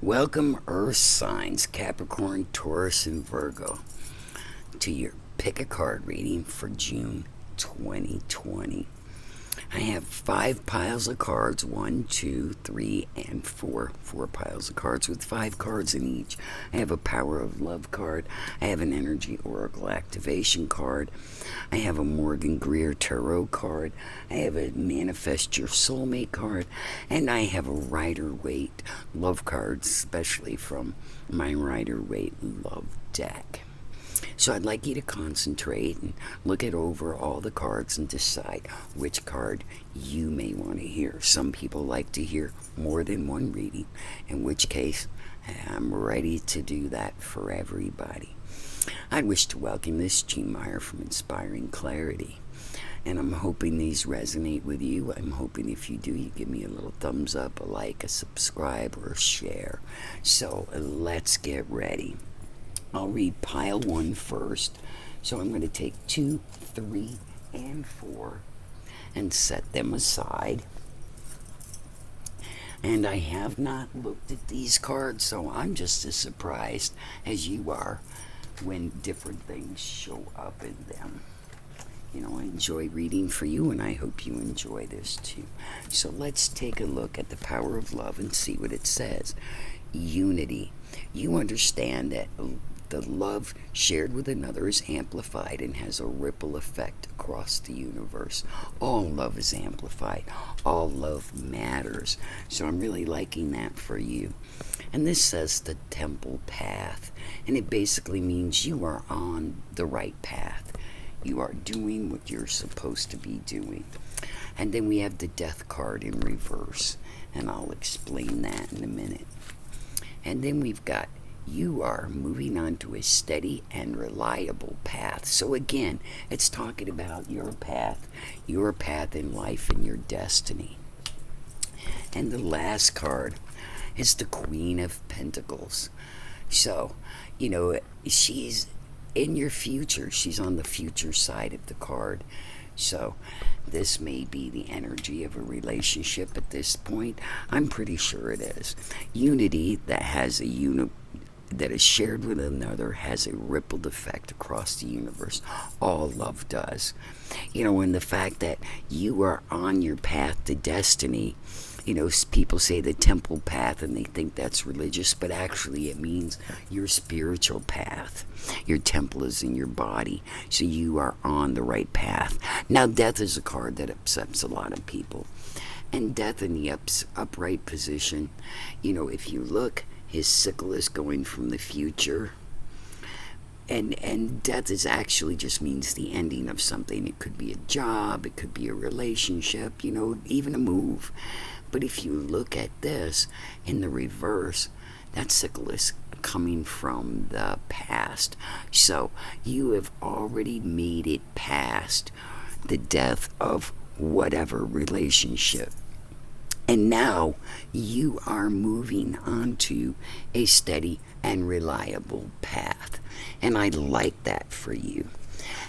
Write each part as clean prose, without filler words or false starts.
Welcome, Earth signs, Capricorn, Taurus, and Virgo, to your pick a card reading for June 2020. I have 5 piles of cards, 1, 2, 3, and 4. 4 piles of cards with 5 cards in each. I have a Power of Love card. I have an Energy Oracle Activation card. I have a Morgan Greer Tarot card. I have a Manifest Your Soulmate card. And I have a Rider-Waite Love card, especially from my Rider-Waite Love deck. So I'd like you to concentrate and look it over all the cards and decide which card you may want to hear. Some people like to hear more than one reading, in which case I'm ready to do that for everybody. I wish to welcome this Jean Meyer from Inspiring Clarity. And I'm hoping these resonate with you. I'm hoping if you do, you give me a little thumbs up, a like, a subscribe, or a share. So let's get ready. I'll read pile 1 first. So I'm going to take 2, 3, and 4 and set them aside. And I have not looked at these cards, so I'm just as surprised as you are when different things show up in them. You know, I enjoy reading for you, and I hope you enjoy this too. So let's take a look at the Power of Love and see what it says. Unity. You understand that the love shared with another is amplified and has a ripple effect across the universe. All love is amplified. All love matters. So I'm really liking that for you. And this says the temple path. And it basically means you are on the right path. You are doing what you're supposed to be doing. And then we have the death card in reverse. And I'll explain that in a minute. And then we've got you are moving on to a steady and reliable path. So again, it's talking about your path in life and your destiny. And the last card is the Queen of Pentacles. So, you know, she's in your future. She's on the future side of the card. So this may be the energy of a relationship at this point. I'm pretty sure it is. Unity that is shared with another has a rippled effect across the universe. All love does. You know, and the fact that you are on your path to destiny, you know, people say the temple path and they think that's religious, but actually it means your spiritual path. Your temple is in your body, so you are on the right path. Now, death is a card that upsets a lot of people. And death in the upright position, you know, if you look, his sickle is going from the future. And death is actually just means the ending of something. It could be a job, it could be a relationship, you know, even a move. But if you look at this in the reverse, that sickle is coming from the past. So you have already made it past the death of whatever relationship. And now you are moving onto a steady and reliable path. And I like that for you.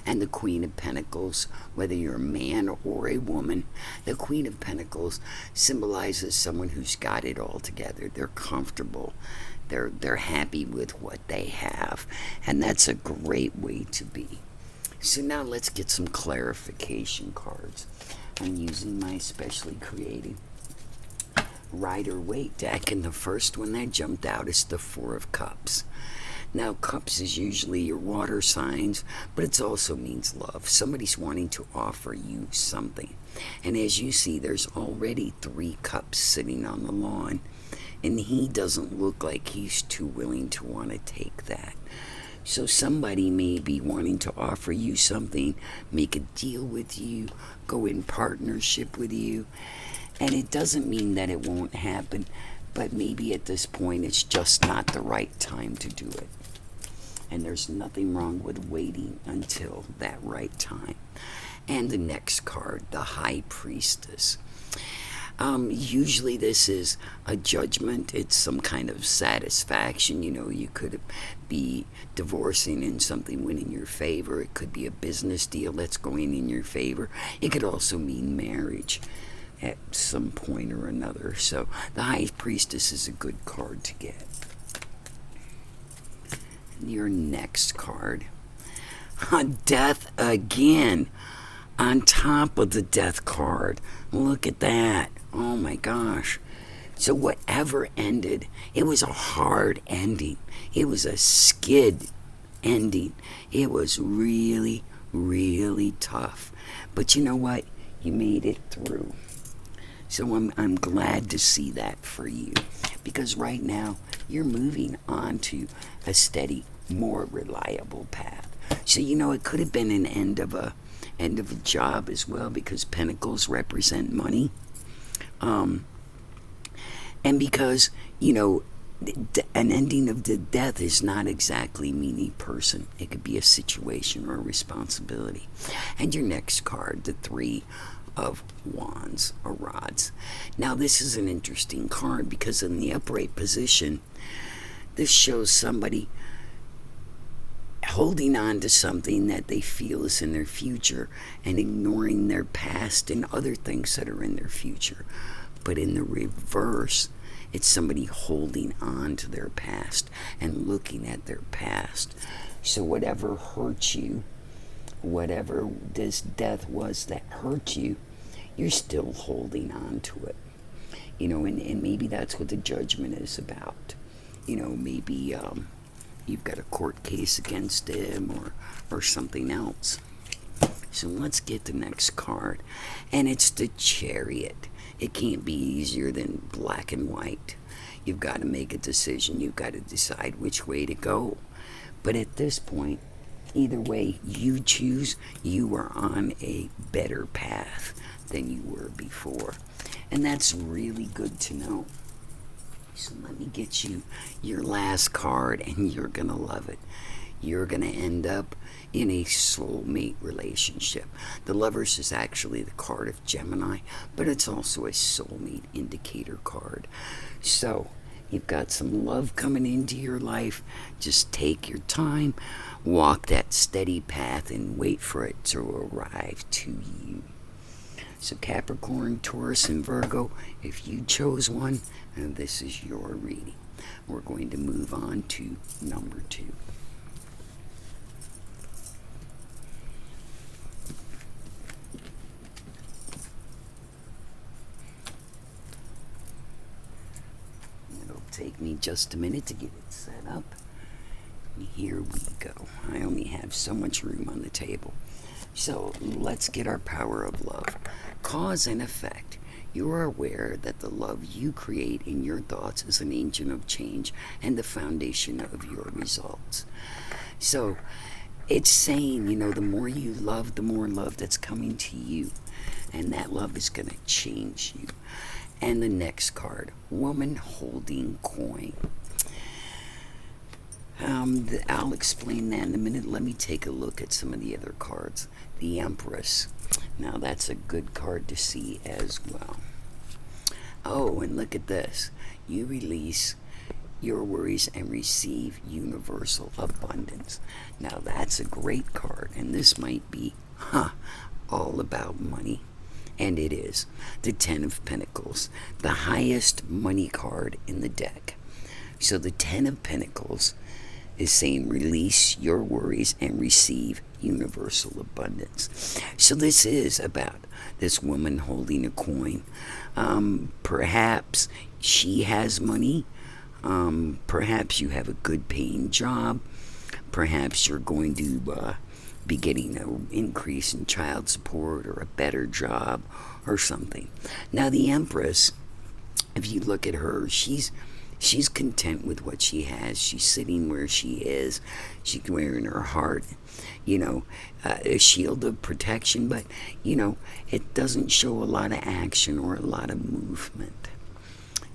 And the Queen of Pentacles, whether you're a man or a woman, the Queen of Pentacles symbolizes someone who's got it all together. They're comfortable. They're happy with what they have. And that's a great way to be. So now let's get some clarification cards. I'm using my specially created Rider-Waite deck, and the first one that jumped out is the 4 of Cups. Now, Cups is usually your water signs, but it also means love. Somebody's wanting to offer you something. And as you see, there's already 3 cups sitting on the lawn, and he doesn't look like he's too willing to want to take that. So somebody may be wanting to offer you something, make a deal with you, go in partnership with you. And it doesn't mean that it won't happen, but maybe at this point it's just not the right time to do it. And there's nothing wrong with waiting until that right time. And the next card, the High Priestess. Usually this is a judgment. It's some kind of satisfaction. You know, you could be divorcing and something went in your favor. It could be a business deal that's going in your favor. It could also mean marriage. at some point or another. So the High Priestess is a good card to get. Your next card, Death again, on top of the Death card. Look at that. Oh my gosh. So whatever ended, it was a hard ending. It was a skid ending. It was really, really tough. But you know what? You made it through. So I'm glad to see that for you, because right now you're moving on to a steady, more reliable path. So it could have been an end of a job as well, because pentacles represent money, and because an ending of the death is not exactly mean a person. It could be a situation or a responsibility. And your next card, the Three of Wands or Rods. Now this is an interesting card, because in the upright position, this shows somebody holding on to something that they feel is in their future and ignoring their past and other things that are in their future. But in the reverse, it's somebody holding on to their past and looking at their past. So whatever hurt you, whatever this death was that hurt you, you're still holding on to it. And maybe that's what the Judgment is about. Maybe you've got a court case against him or something else. So let's get the next card. And it's the Chariot. It can't be easier than black and white. You've got to make a decision. You've got to decide which way to go. But at this point, either way you choose, you are on a better path than you were before. And that's really good to know. So let me get you your last card, and you're going to love it. You're going to end up in a soulmate relationship. The Lovers is actually the card of Gemini, but it's also a soulmate indicator card. So you've got some love coming into your life. Just take your time, walk that steady path, and wait for it to arrive to you. So Capricorn, Taurus, and Virgo, if you chose one, this is your reading. We're going to move on to number 2. It'll take me just a minute to get it set up. Here we go. I only have so much room on the table. So let's get our power of love. Cause and effect. You are aware that the love you create in your thoughts is an agent of change and the foundation of your results. So it's saying, the more you love, the more love that's coming to you. And that love is going to change you. And the next card, Woman Holding Coin. I'll explain that in a minute. Let me take a look at some of the other cards. The Empress. Now that's a good card to see as well. Oh, and look at this. You release your worries and receive universal abundance. Now that's a great card, and this might be all about money. And it is. The Ten of Pentacles, the highest money card in the deck. So the Ten of Pentacles is saying release your worries and receive universal abundance. So this is about this woman holding a coin. Perhaps she has money. Perhaps you have a good paying job. Perhaps you're going to be getting an increase in child support or a better job or something. Now the Empress, if you look at her, she's content with what she has. She's sitting where she is. She's wearing her heart, a shield of protection, but, it doesn't show a lot of action or a lot of movement.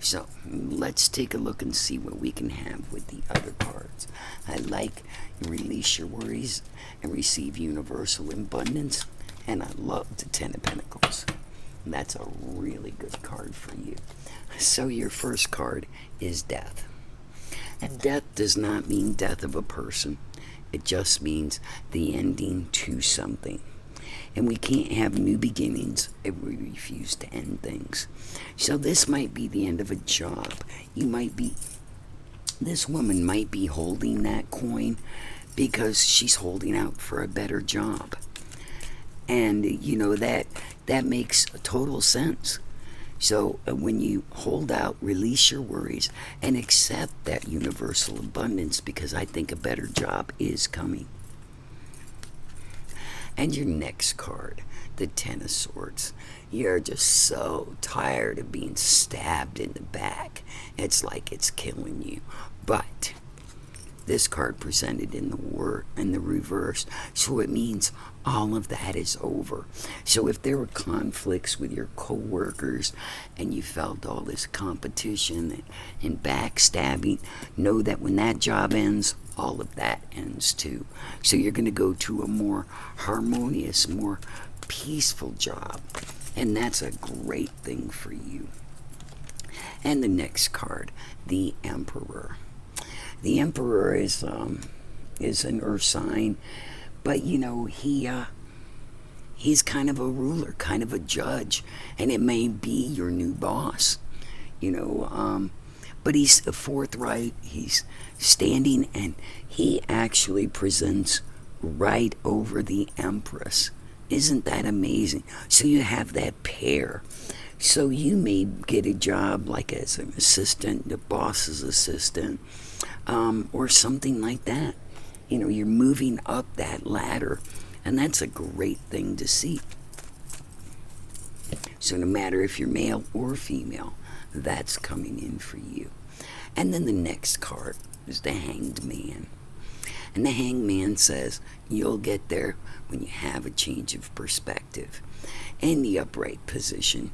So let's take a look and see what we can have with the other cards. I like release your worries and receive universal abundance, and I love the Ten of Pentacles. That's a really good card for you. So your first card is death. And death does not mean death of a person. It just means the ending to something. And we can't have new beginnings if we refuse to end things. So this might be the end of a job. This woman might be holding that coin because she's holding out for a better job. And, that makes total sense. So when you hold out, release your worries and accept that universal abundance, because I think a better job is coming. And your next card, the Ten of Swords. You're just so tired of being stabbed in the back. It's like it's killing you. But this card presented in the reverse, so it means all of that is over. So if there were conflicts with your co-workers and you felt all this competition and backstabbing, know that when that job ends, all of that ends too. So you're going to go to a more harmonious, more peaceful job, and that's a great thing for you. And the next card, the Emperor. The Emperor is an earth sign, but he's kind of a ruler, kind of a judge, and it may be your new boss, but he's forthright, he's standing, and he actually presents right over the Empress. Isn't that amazing? So you have that pair. So you may get a job like as an assistant, the boss's assistant, or something like that. You're moving up that ladder, and that's a great thing to see. So no matter if you're male or female, that's coming in for you. And then the next card is the Hanged Man. And the Hanged Man says you'll get there when you have a change of perspective. In the upright position,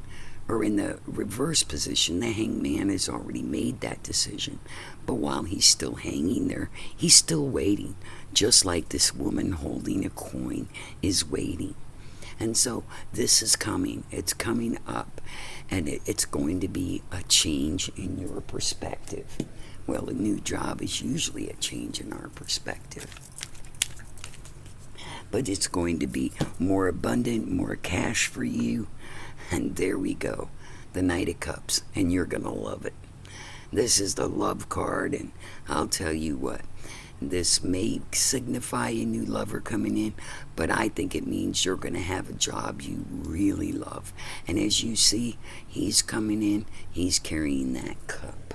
or in the reverse position, the Hanged Man has already made that decision. But while he's still hanging there, he's still waiting, just like this woman holding a coin is waiting. And so this is coming. It's coming up, and it's going to be a change in your perspective. Well, a new job is usually a change in our perspective. But it's going to be more abundant, more cash for you. And there we go, the Knight of Cups, and you're going to love it. This is the love card, and I'll tell you what, this may signify a new lover coming in, but I think it means you're going to have a job you really love. And as you see, he's coming in, he's carrying that cup.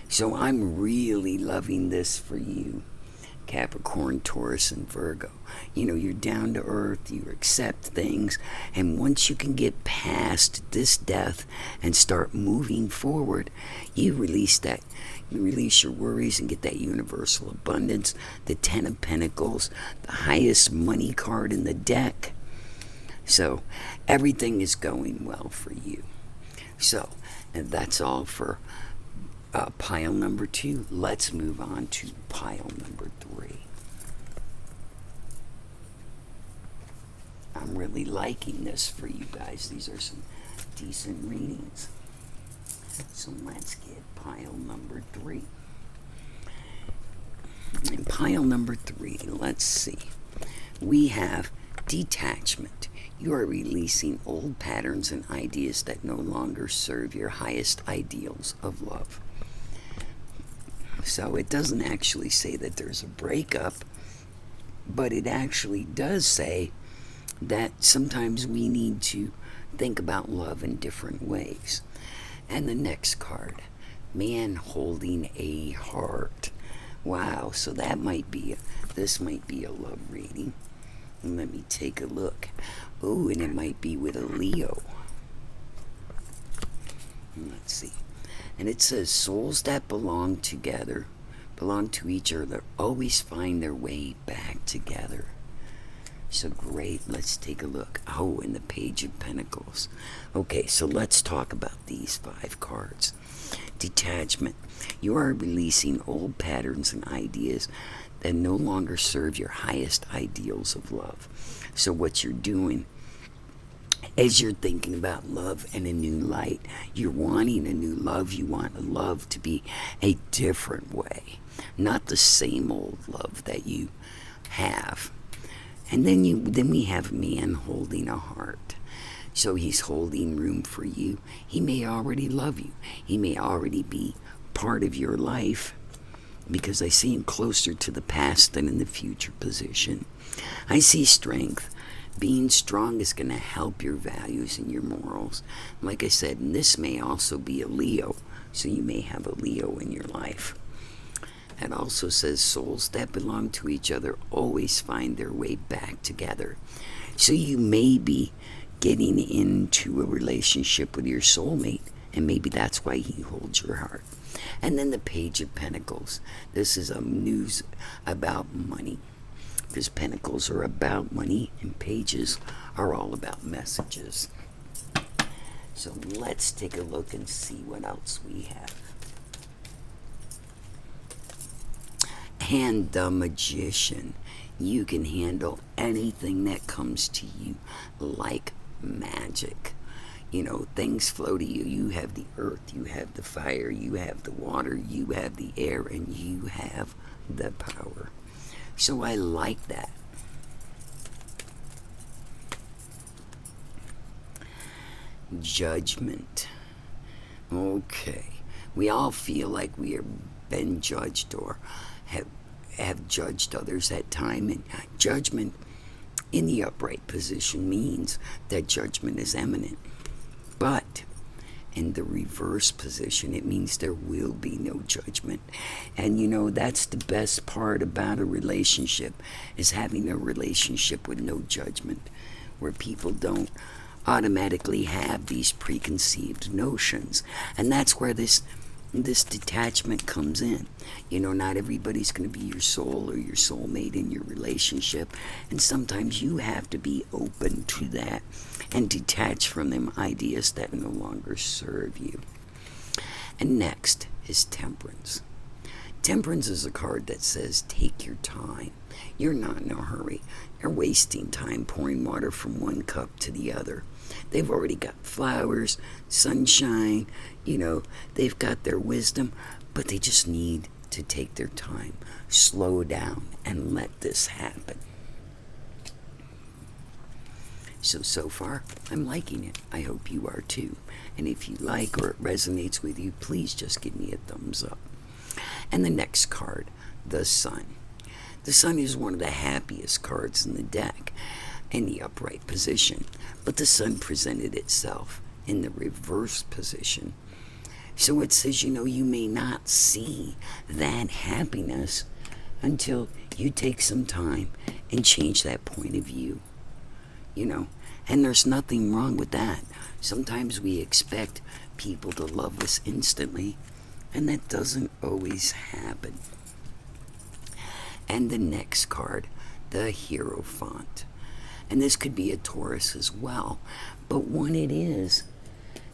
So I'm really loving this for you, Capricorn, Taurus, and Virgo. You're down to earth, you accept things, and once you can get past this death and start moving forward, you release your worries and get that universal abundance, the Ten of Pentacles, the highest money card in the deck. So everything is going well for you. So, and that's all for pile number 2. Let's move on to pile number 3. I'm really liking this for you guys. These are some decent readings. So let's get pile number 3. In pile number 3, let's see. We have detachment. You are releasing old patterns and ideas that no longer serve your highest ideals of love. So it doesn't actually say that there's a breakup, but it actually does say that sometimes we need to think about love in different ways. And the next card, man holding a heart. Wow, so this might be a love reading. And let me take a look. Oh, and it might be with a Leo. Let's see. And it says, souls that belong to each other, always find their way back together. So great, let's take a look. Oh, and the Page of Pentacles. Okay, so let's talk about these 5 cards. Detachment. You are releasing old patterns and ideas that no longer serve your highest ideals of love. So what you're doing, as you're thinking about love in a new light, you're wanting a new love. You want a love to be a different way, not the same old love that you have. And then we have man holding a heart. So he's holding room for you. He may already love you. He may already be part of your life, because I see him closer to the past than in the future position. I see strength. Being strong is going to help your values and your morals. Like I said, and this may also be a Leo, so you may have a Leo in your life. It also says souls that belong to each other always find their way back together. So you may be getting into a relationship with your soulmate, and maybe that's why he holds your heart. And then the Page of Pentacles. This is news about money. Because Pentacles are about money, and Pages are all about messages. So let's take a look and see what else we have. And the Magician. You can handle anything that comes to you like magic. You know, things flow to you. You have the earth, you have the fire, you have the water, you have the air, and you have the power. So I like that. Judgment. Okay. We all feel like we have been judged or have judged others at time, and judgment in the upright position means that judgment is imminent. But in the reverse position, it means there will be no judgment. And you know, that's the best part about a relationship, is having a relationship with no judgment, where people don't automatically have these preconceived notions. And that's where this detachment comes in. You know, not everybody's going to be your soul or your soulmate in your relationship, and sometimes you have to be open to that and detach from them ideas that no longer serve you. And next is Temperance. Temperance is a card that says take your time. You're not in a hurry. You're wasting time pouring water from one cup to the other. They've already got flowers, sunshine, you know, they've got their wisdom, but they just need to take their time, slow down, and let this happen. So far, I'm liking it. I hope you are too. And if you like or it resonates with you, please just give me a thumbs up. And the next card, the Sun. The Sun is one of the happiest cards in the deck in the upright position, but the Sun presented itself in the reverse position. So it says, you know, you may not see that happiness until you take some time and change that point of view. You know, and there's nothing wrong with that. Sometimes we expect people to love us instantly, and that doesn't always happen. And the next card, the Hierophant. And this could be a Taurus as well, but what it is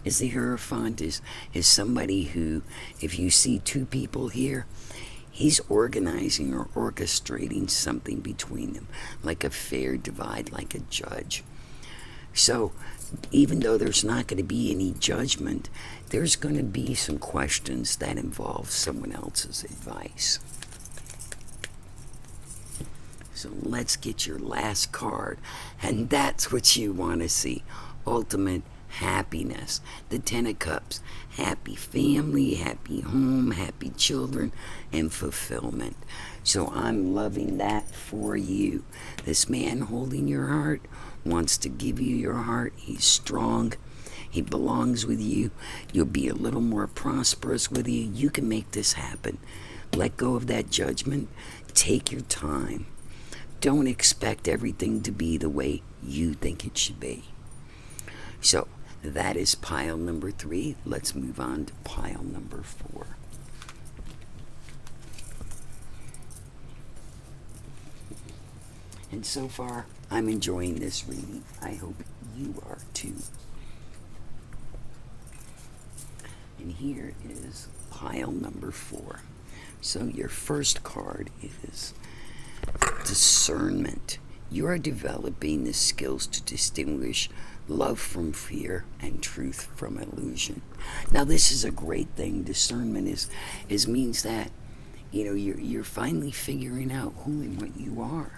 the Hierophant is somebody who, if you see two people here, he's organizing or orchestrating something between them, like a fair divide, like a judge. So even though there's not going to be any judgment, there's going to be some questions that involve someone else's advice. So let's get your last card, and that's what you want to see. Ultimate happiness. The Ten of Cups. Happy family, happy home, happy children, and fulfillment. So I'm loving that for you. This man holding your heart wants to give you your heart. He's strong. He belongs with you. You'll be a little more prosperous with you. You can make this happen. Let go of that judgment. Take your time. Don't expect everything to be the way you think it should be. So that is pile number 3. Let's move on to pile number 4. And so far, I'm enjoying this reading. I hope you are too. And here is pile number 4. So your first card is discernment. You are developing the skills to distinguish love from fear and truth from illusion. Now this is a great thing. Discernment is means that, you know, you're finally figuring out who and what you are.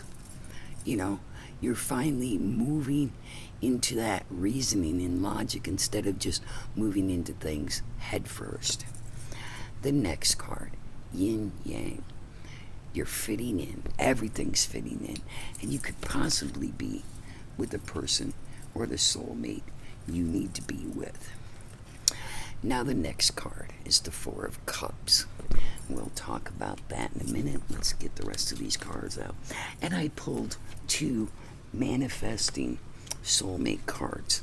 You know, You're finally moving into that reasoning and logic instead of just moving into things head first. The next card, yin yang. You're fitting in. Everything's fitting in. And you could possibly be with the person or the soulmate you need to be with. Now the next card is the Four of Cups. We'll talk about that in a minute. Let's get the rest of these cards out. And I pulled 2 manifesting soulmate cards.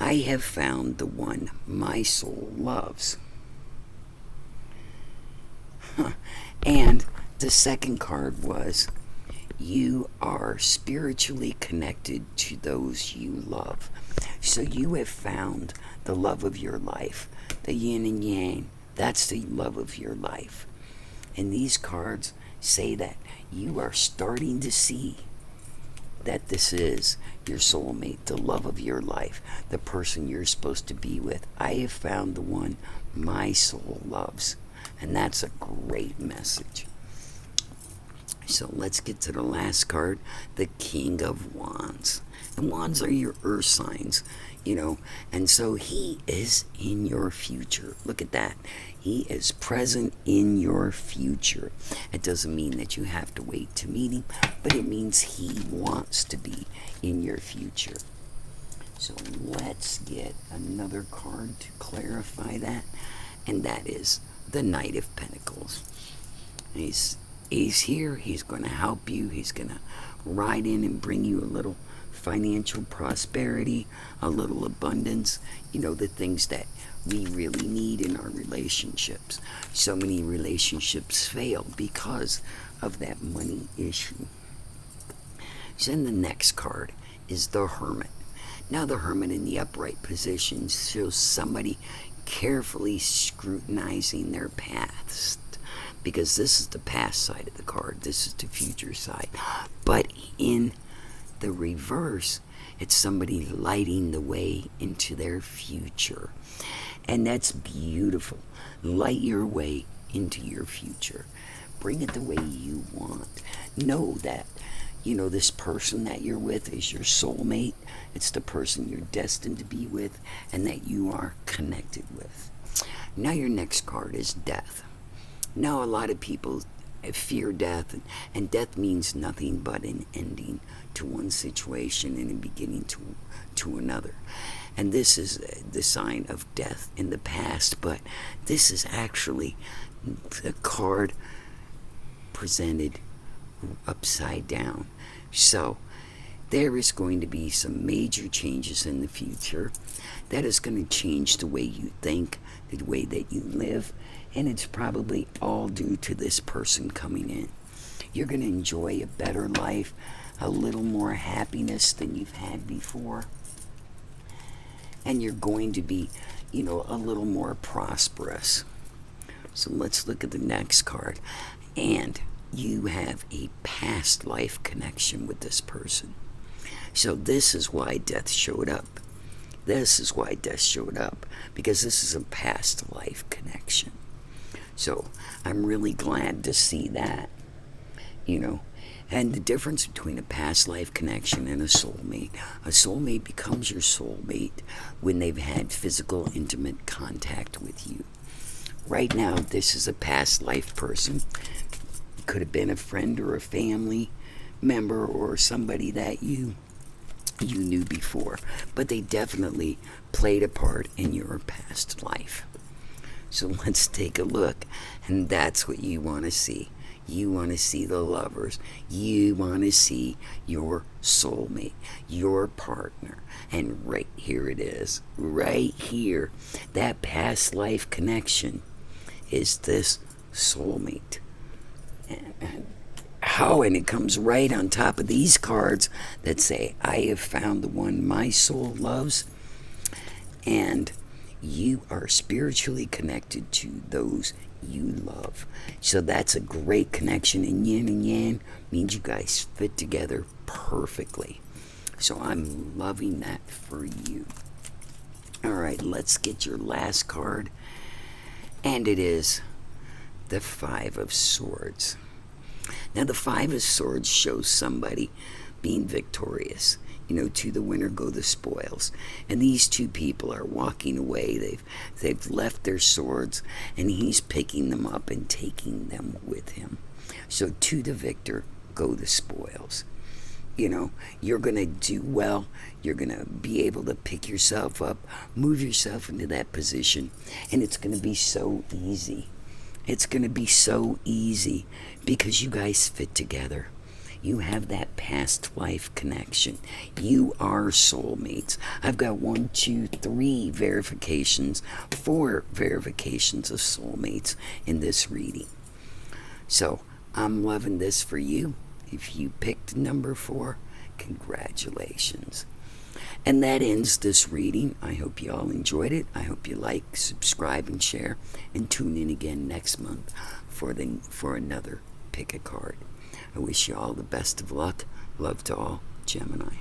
I have found the one my soul loves. And the second card was, you are spiritually connected to those you love. So you have found the love of your life. The yin and yang, that's the love of your life. And these cards say that you are starting to see that this is your soulmate, the love of your life, the person you're supposed to be with. I have found the one my soul loves. And that's a great message. So let's get to the last card, the King of Wands. And wands are your earth signs, and so he is in your future. Look at that. He is present in your future. It doesn't mean that you have to wait to meet him, but it means he wants to be in your future. So let's get another card to clarify that, and that is the Knight of Pentacles. He's here. He's going to help you. He's going to ride in and bring you a little financial prosperity, a little abundance, the things that we really need in our relationships. So many relationships fail because of that money issue. So then the next card is the Hermit. Now the Hermit in the upright position shows somebody carefully scrutinizing their paths, because this is the past side of the card, this is the future side. But in the reverse, it's somebody lighting the way into their future. And that's beautiful. Light your way into your future. Bring it the way you want. Know that, this person that you're with is your soulmate. It's the person you're destined to be with and that you are connected with. Now your next card is Death. Now a lot of people fear death, and death means nothing but an ending to one situation and a beginning to another. And this is the sign of death in the past, but this is actually the card presented upside down. So there is going to be some major changes in the future that is going to change the way you think, the way that you live, and it's probably all due to this person coming in. You're going to enjoy a better life, a little more happiness than you've had before, and you're going to be, a little more prosperous. So let's look at the next card. And you have a past life connection with this person. So this is why death showed up. This is why death showed up, because this is a past life connection. So I'm really glad to see that, And the difference between a past life connection and a soulmate becomes your soulmate when they've had physical, intimate contact with you. Right now, this is a past life person. It could have been a friend or a family member or somebody that you knew before, but they definitely played a part in your past life. So let's take a look, and that's what you want to see. You want to see the lovers. You want to see your soulmate, your partner. And right here it is. Right here. That past life connection is this soulmate. And it comes right on top of these cards that say, I have found the one my soul loves. And you are spiritually connected to those you love. So that's a great connection, and yin and yang means you guys fit together perfectly. So I'm loving that for you. Alright, let's get your last card, and it is the Five of Swords. Now the Five of Swords shows somebody being victorious. To the winner go the spoils. And these two people are walking away. They've left their swords, and he's picking them up and taking them with him. So to the victor go the spoils. You're going to do well. You're going to be able to pick yourself up, move yourself into that position, and it's going to be so easy. It's going to be so easy because you guys fit together. You have that past life connection. You are soulmates. I've got 1, 2, 3 verifications, 4 verifications of soulmates in this reading. So I'm loving this for you. If you picked number 4, congratulations. And that ends this reading. I hope you all enjoyed it. I hope you like, subscribe, and share. And tune in again next month for another pick a card. I wish you all the best of luck. Love to all, Gemini.